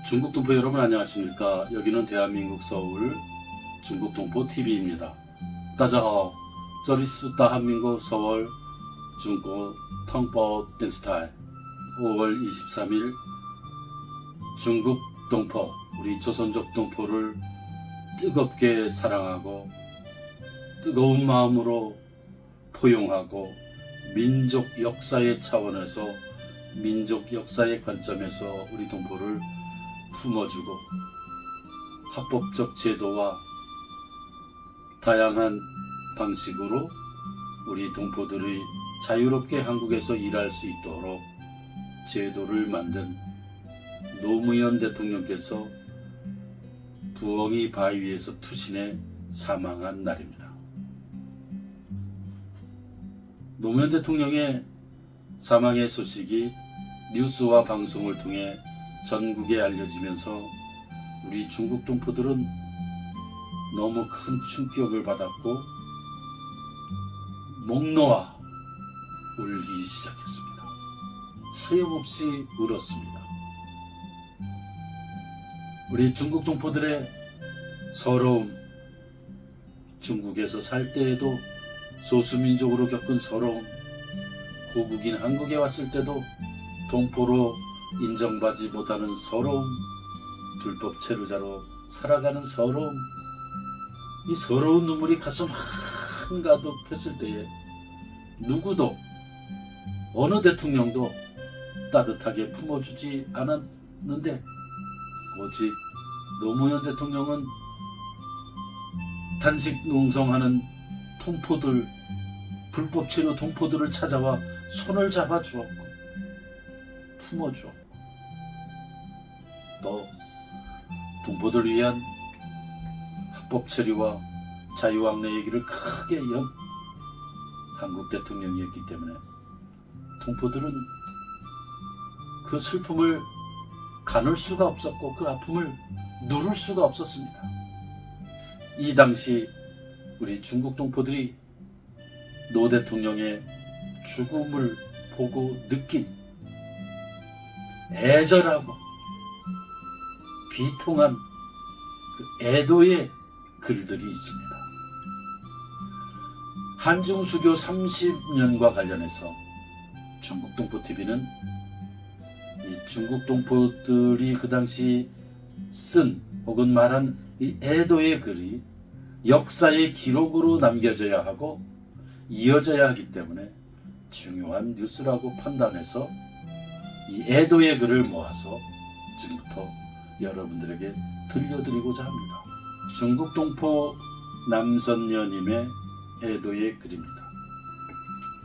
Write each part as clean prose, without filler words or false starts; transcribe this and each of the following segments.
중국 동포 여러분 안녕하십니까? 여기는 대한민국 서울 중국 동포 TV입니다. 大家好，这里是大韩民国 서울 중국 통보电视台 5월 23일 중국 동포, 우리 조선족 동포를 뜨겁게 사랑하고 뜨거운 마음으로 포용하고 민족 역사의 차원에서 민족 역사의 관점에서 우리 동포를 품어주고 합법적 제도와 다양한 방식으로 우리 동포들이 자유롭게 한국에서 일할 수 있도록 제도를 만든 노무현 대통령께서 부엉이 바위에서 투신해 사망한 날입니다. 노무현 대통령의 사망의 소식이 뉴스와 방송을 통해 전국에 알려지면서 우리 중국 동포들은 너무 큰 충격을 받았고 목 놓아 울기 시작했습니다. 하염없이 울었습니다. 우리 중국 동포들의 서러움, 중국에서 살 때에도 소수민족으로 겪은 서러움, 고국인 한국에 왔을 때도 동포로 인정받지 못하는 서러움, 불법 체류자로 살아가는 서러움, 이 서러운 눈물이 가슴 한가득 했을 때에 누구도 어느 대통령도 따뜻하게 품어주지 않았는데 오직 노무현 대통령은 단식 농성하는 동포들, 불법 체류 동포들을 찾아와 손을 잡아주었고 품어주었고 또 동포들을 위한 합법 체류와 자유왕래 얘기를 크게 연 한국 대통령이었기 때문에 동포들은 그 슬픔을 가눌 수가 없었고 그 아픔을 누를 수가 없었습니다. 이 당시 우리 중국 동포들이 노 대통령의 죽음을 보고 느낀 애절하고 비통한 그 애도의 글들이 있습니다. 한중수교 30년과 관련해서 중국 동포TV는 이 중국 동포들이 그 당시 쓴 혹은 말한 이 애도의 글이 역사의 기록으로 남겨져야 하고 이어져야 하기 때문에 중요한 뉴스라고 판단해서 이 애도의 글을 모아서 지금부터 여러분들에게 들려드리고자 합니다. 중국 동포 남선녀님의 애도의 글입니다.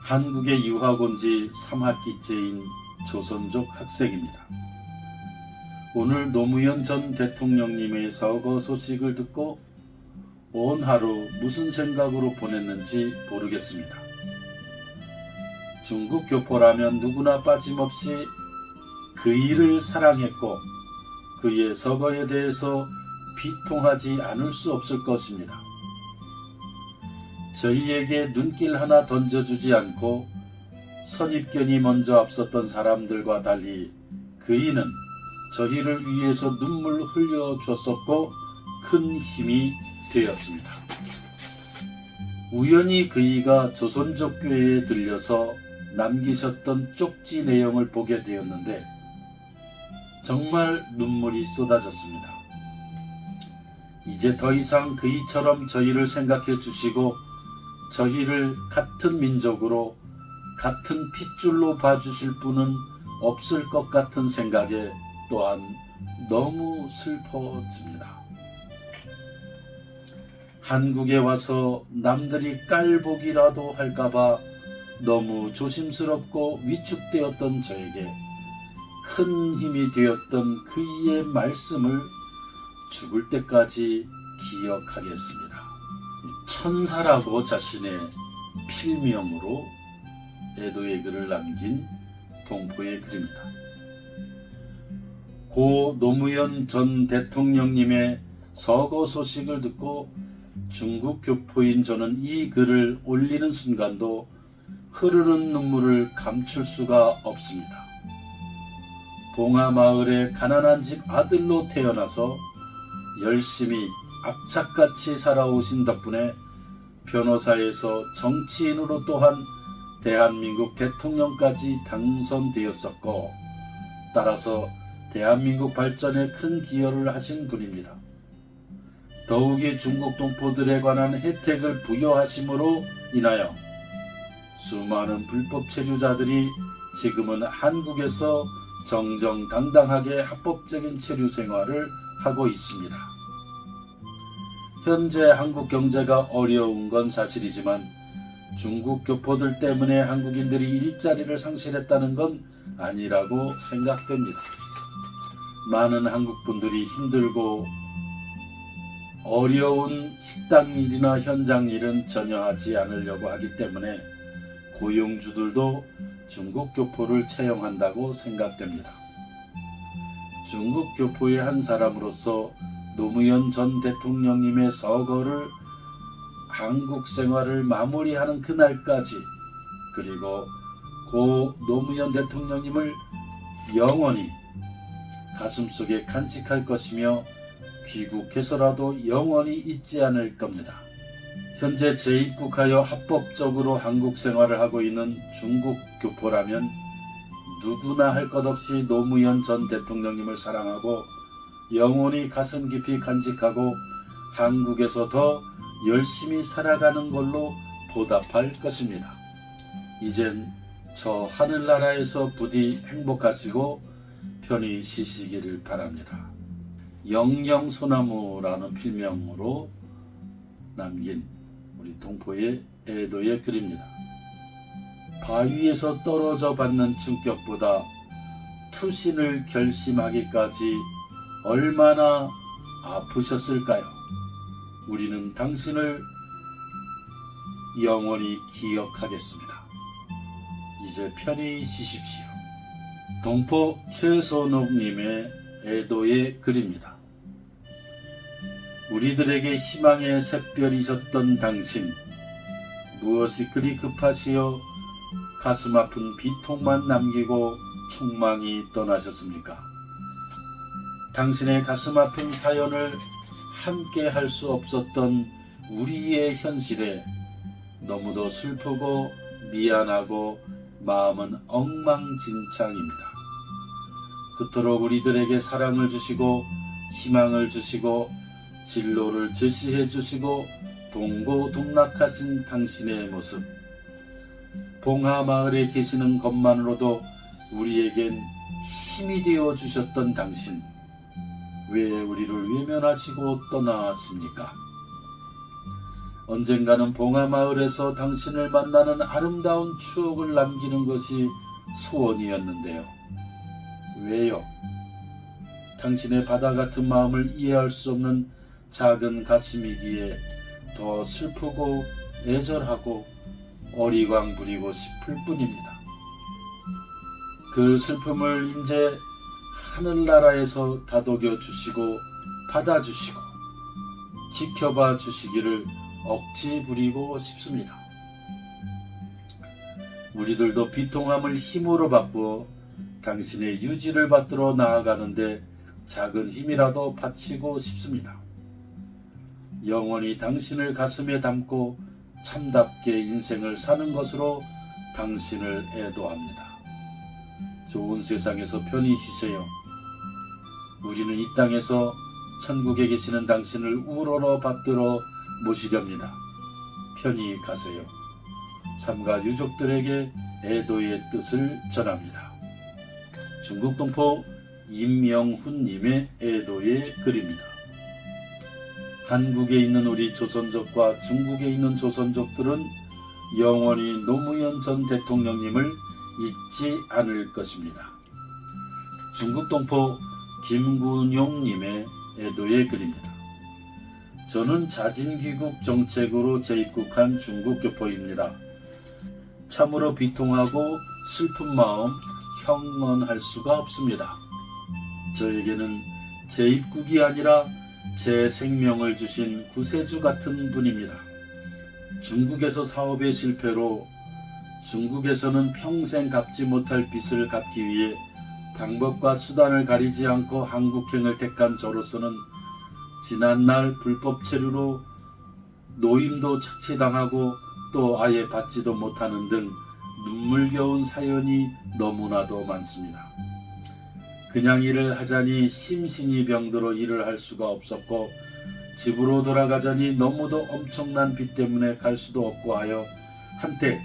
한국에 유학 온 지 3학기째인 조선족 학생입니다. 오늘 노무현 전 대통령님의 서거 소식을 듣고 온 하루 무슨 생각으로 보냈는지 모르겠습니다. 중국 교포라면 누구나 빠짐없이 그이를 사랑했고 그의 서거에 대해서 비통하지 않을 수 없을 것입니다. 저희에게 눈길 하나 던져주지 않고 선입견이 먼저 앞섰던 사람들과 달리 그이는 저희를 위해서 눈물 흘려줬었고 큰 힘이 되었습니다. 우연히 그이가 조선족 교회에 들려서 남기셨던 쪽지 내용을 보게 되었는데 정말 눈물이 쏟아졌습니다. 이제 더 이상 그이처럼 저희를 생각해 주시고 저희를 같은 민족으로 같은 핏줄로 봐주실 분은 없을 것 같은 생각에 또한 너무 슬퍼집니다. 한국에 와서 남들이 깔보기라도 할까봐 너무 조심스럽고 위축되었던 저에게 큰 힘이 되었던 그이의 말씀을 죽을 때까지 기억하겠습니다. 천사라고 자신의 필명으로 애도의 글을 남긴 동포의 글입니다. 고 노무현 전 대통령님의 서거 소식을 듣고 중국 교포인 저는 이 글을 올리는 순간도 흐르는 눈물을 감출 수가 없습니다. 봉하마을의 가난한 집 아들로 태어나서 열심히 악착같이 살아오신 덕분에 변호사에서 정치인으로 또한 대한민국 대통령까지 당선되었었고, 따라서 대한민국 발전에 큰 기여를 하신 분입니다. 더욱이 중국 동포들에 관한 혜택을 부여하심으로 인하여 수많은 불법 체류자들이 지금은 한국에서 정정당당하게 합법적인 체류 생활을 하고 있습니다. 현재 한국 경제가 어려운 건 사실이지만 중국 교포들 때문에 한국인들이 일자리를 상실했다는 건 아니라고 생각됩니다. 많은 한국분들이 힘들고 어려운 식당 일이나 현장 일은 전혀 하지 않으려고 하기 때문에 고용주들도 중국 교포를 채용한다고 생각됩니다. 중국 교포의 한 사람으로서 노무현 전 대통령님의 서거를 한국 생활을 마무리하는 그날까지, 그리고 고 노무현 대통령님을 영원히 가슴속에 간직할 것이며 귀국해서라도 영원히 잊지 않을 겁니다. 현재 재입국하여 합법적으로 한국 생활을 하고 있는 중국 교포라면 누구나 할 것 없이 노무현 전 대통령님을 사랑하고 영원히 가슴 깊이 간직하고 한국에서 더 열심히 살아가는 걸로 보답할 것입니다. 이젠 저 하늘나라에서 부디 행복하시고 편히 쉬시기를 바랍니다. 영영소나무라는 필명으로 남긴 우리 동포의 애도의 글입니다. 바위에서 떨어져 받는 충격보다 투신을 결심하기까지 얼마나 아프셨을까요? 우리는 당신을 영원히 기억하겠습니다. 이제 편히 쉬십시오. 동포 최선옥님의 애도의 글입니다. 우리들에게 희망의 샛별이셨던 당신, 무엇이 그리 급하시어 가슴 아픈 비통만 남기고 총망이 떠나셨습니까? 당신의 가슴 아픈 사연을 함께 할 수 없었던 우리의 현실에 너무도 슬프고 미안하고 마음은 엉망진창입니다. 그토록 우리들에게 사랑을 주시고 희망을 주시고 진로를 제시해 주시고 동고동락하신 당신의 모습, 봉하마을에 계시는 것만으로도 우리에겐 힘이 되어 주셨던 당신, 왜 우리를 외면하시고 떠나십니까? 언젠가는 봉하마을에서 당신을 만나는 아름다운 추억을 남기는 것이 소원이었는데요. 왜요? 당신의 바다 같은 마음을 이해할 수 없는 작은 가슴이기에 더 슬프고 애절하고 어리광 부리고 싶을 뿐입니다. 그 슬픔을 이제 하늘나라에서 다독여 주시고 받아주시고 지켜봐 주시기를 억지 부리고 싶습니다. 우리들도 비통함을 힘으로 바꾸어 당신의 유지를 받들어 나아가는데 작은 힘이라도 바치고 싶습니다. 영원히 당신을 가슴에 담고 참답게 인생을 사는 것으로 당신을 애도합니다. 좋은 세상에서 편히 쉬세요. 우리는 이 땅에서 천국에 계시는 당신을 우러러 받들어 모시렵니다. 편히 가세요. 삼가 유족들에게 애도의 뜻을 전합니다. 중국 동포 임명훈님의 애도의 글입니다. 한국에 있는 우리 조선족과 중국에 있는 조선족들은 영원히 노무현 전 대통령님을 잊지 않을 것입니다. 중국 동포 김군용님의 애도의 글입니다. 저는 자진귀국 정책으로 재입국한 중국 교포입니다. 참으로 비통하고 슬픈 마음 형언할 수가 없습니다. 저에게는 재입국이 아니라 제 생명을 주신 구세주 같은 분입니다. 중국에서 사업의 실패로 중국에서는 평생 갚지 못할 빚을 갚기 위해 방법과 수단을 가리지 않고 한국행을 택한 저로서는 지난날 불법 체류로 노임도 착취당하고 또 아예 받지도 못하는 등 눈물겨운 사연이 너무나도 많습니다. 그냥 일을 하자니 심신이 병들어 일을 할 수가 없었고 집으로 돌아가자니 너무도 엄청난 빚 때문에 갈 수도 없고 하여 한때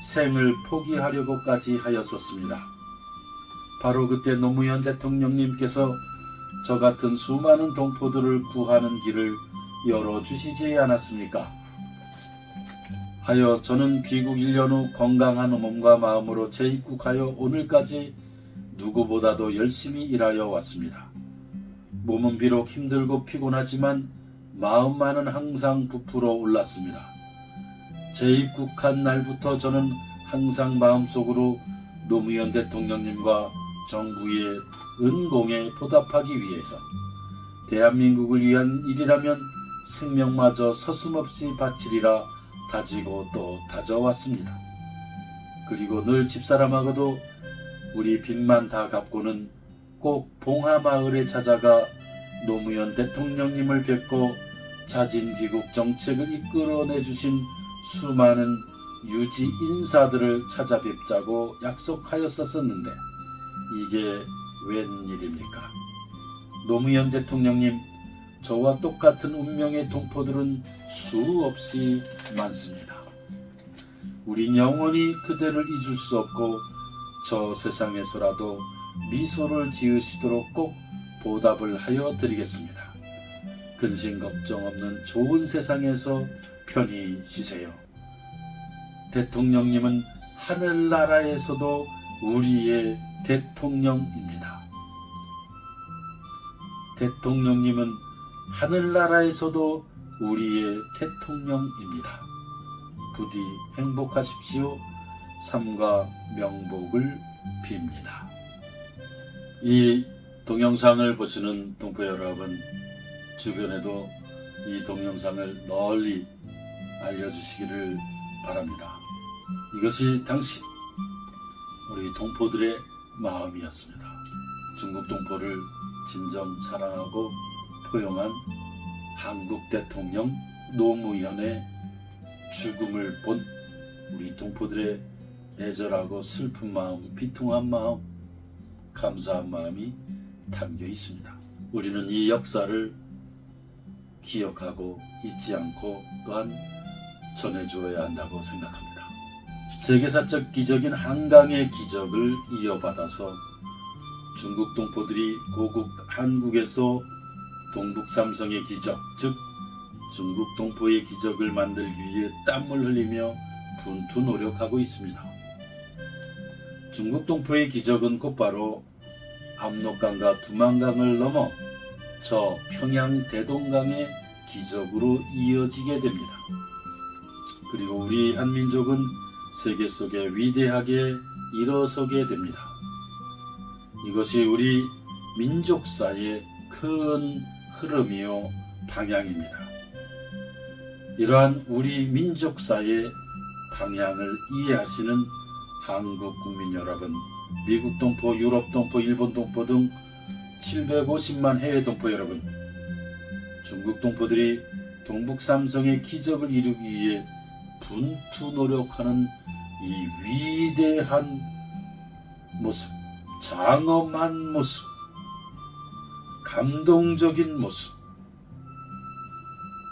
생을 포기하려고까지 하였었습니다. 바로 그때 노무현 대통령님께서 저 같은 수많은 동포들을 구하는 길을 열어주시지 않았습니까? 하여 저는 귀국 1년 후 건강한 몸과 마음으로 재입국하여 오늘까지 누구보다도 열심히 일하여 왔습니다. 몸은 비록 힘들고 피곤하지만 마음만은 항상 부풀어 올랐습니다. 재입국한 날부터 저는 항상 마음속으로 노무현 대통령님과 정부의 은공에 보답하기 위해서 대한민국을 위한 일이라면 생명마저 서슴없이 바치리라 다지고 또 다져왔습니다. 그리고 늘 집사람하고도 우리 빚만 다 갚고는 꼭 봉하마을에 찾아가 노무현 대통령님을 뵙고 자진 귀국 정책을 이끌어내 주신 수많은 유지 인사들을 찾아뵙자고 약속하였었는데 이게 웬일입니까? 노무현 대통령님, 저와 똑같은 운명의 동포들은 수없이 많습니다. 우린 영원히 그대를 잊을 수 없고 저 세상에서라도 미소를 지으시도록 꼭 보답을 하여 드리겠습니다. 근심 걱정 없는 좋은 세상에서 편히 쉬세요. 대통령님은 하늘나라에서도 우리의 대통령입니다. 대통령님은 하늘나라에서도 우리의 대통령입니다. 부디 행복하십시오. 삼가 명복을 빕니다. 이 동영상을 보시는 동포 여러분, 주변에도 이 동영상을 널리 알려주시기를 바랍니다. 이것이 당시 우리 동포들의 마음이었습니다. 중국 동포를 진정 사랑하고 포용한 한국 대통령 노무현의 죽음을 본 우리 동포들의 애절하고 슬픈 마음, 비통한 마음, 감사한 마음이 담겨 있습니다. 우리는 이 역사를 기억하고 잊지 않고 또한 전해주어야 한다고 생각합니다. 세계사적 기적인 한강의 기적을 이어받아서 중국 동포들이 고국 한국에서 동북삼성의 기적, 즉 중국 동포의 기적을 만들기 위해 땀을 흘리며 분투 노력하고 있습니다. 중국 동포의 기적은 곧바로 압록강과 두만강을 넘어 저 평양 대동강의 기적으로 이어지게 됩니다. 그리고 우리 한민족은 세계 속에 위대하게 일어서게 됩니다. 이것이 우리 민족사의 큰 흐름이요 방향입니다. 이러한 우리 민족사의 방향을 이해하시는 한국 국민 여러분, 미국 동포, 유럽 동포, 일본 동포 등 750만 해외 동포 여러분, 중국 동포들이 동북삼성의 기적을 이루기 위해 분투 노력하는 이 위대한 모습, 장엄한 모습, 감동적인 모습,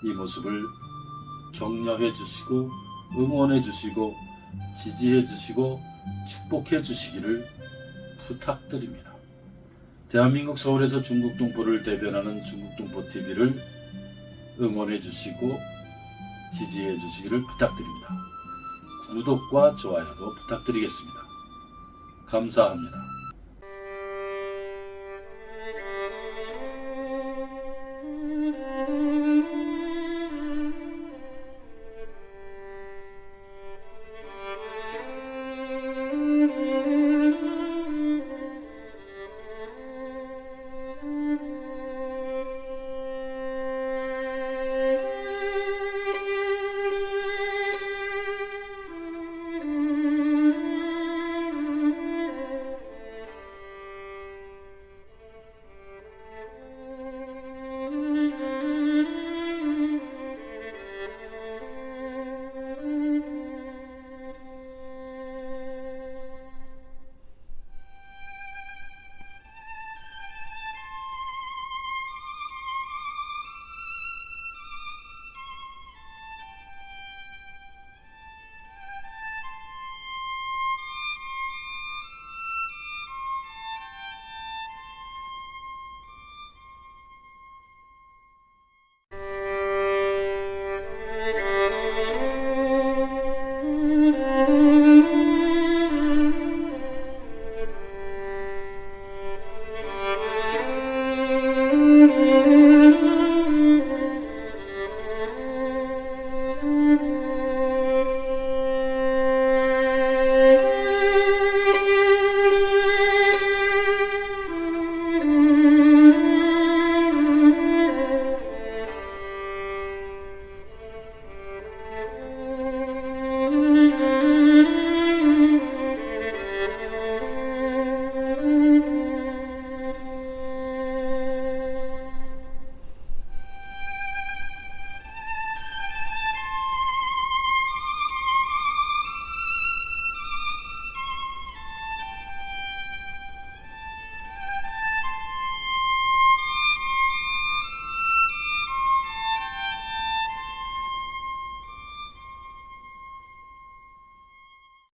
이 모습을 격려해 주시고 응원해 주시고 지지해 주시고 축복해 주시기를 부탁드립니다. 대한민국 서울에서 중국 동포를 대변하는 중국동포TV를 응원해 주시고 지지해 주시기를 부탁드립니다. 구독과 좋아요도 부탁드리겠습니다. 감사합니다.